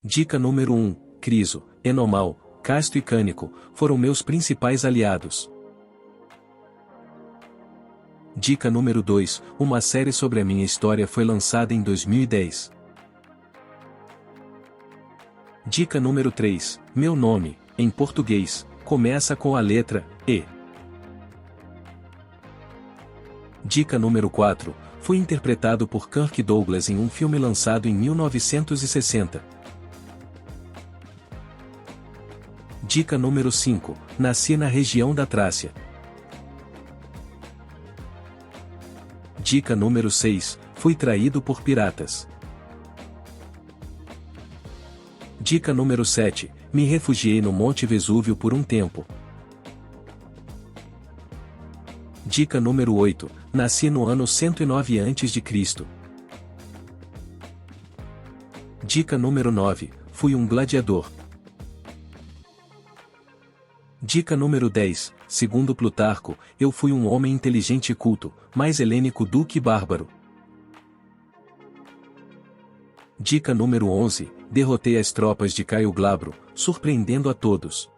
Dica número 1. Criso, Enomal, Casto e Cânico, foram meus principais aliados. Dica número 2. Uma série sobre a minha história foi lançada em 2010. Dica número 3. Meu nome, em português, começa com a letra E. Dica número 4. Fui interpretado por Kirk Douglas em um filme lançado em 1960. Dica número 5. Nasci na região da Trácia. Dica número 6. Fui traído por piratas. Dica número 7. Me refugiei no Monte Vesúvio por um tempo. Dica número 8. Nasci no ano 109 a.C. Dica número 9. Fui um gladiador. Dica número 10. Segundo Plutarco, eu fui um homem inteligente e culto, mais helênico do que bárbaro. Dica número 11. Derrotei as tropas de Caio Glabro, surpreendendo a todos.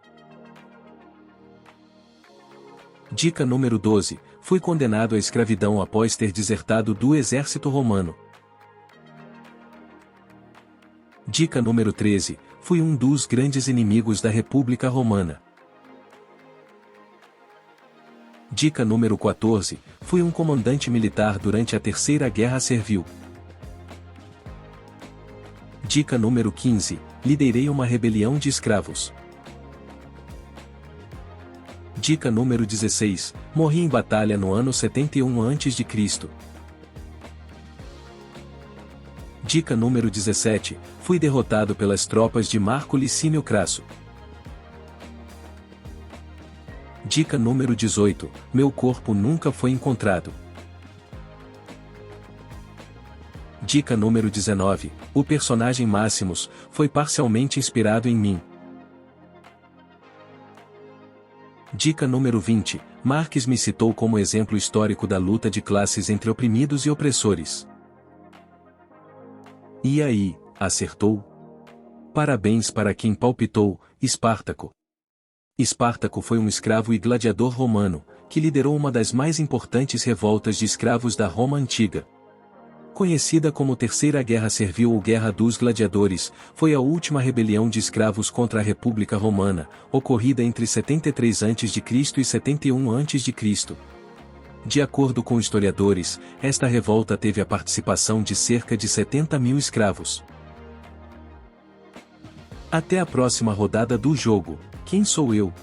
Dica número 12. Fui condenado à escravidão após ter desertado do exército romano. Dica número 13. Fui um dos grandes inimigos da República Romana. Dica número 14. Fui um comandante militar durante a Terceira Guerra Servil. Dica número 15. Liderei uma rebelião de escravos. Dica número 16. Morri em batalha no ano 71 a.C. Dica número 17. Fui derrotado pelas tropas de Marco Licínio Crasso. Dica número 18. Meu corpo nunca foi encontrado. Dica número 19. O personagem Máximos foi parcialmente inspirado em mim. Dica número 20. Marx me citou como exemplo histórico da luta de classes entre oprimidos e opressores. E aí, acertou? Parabéns para quem palpitou, Espartaco. Espartaco foi um escravo e gladiador romano, que liderou uma das mais importantes revoltas de escravos da Roma antiga. Conhecida como Terceira Guerra Servil ou Guerra dos Gladiadores, foi a última rebelião de escravos contra a República Romana, ocorrida entre 73 a.C. e 71 a.C. De acordo com historiadores, esta revolta teve a participação de cerca de 70 mil escravos. Até a próxima rodada do jogo. Quem sou eu?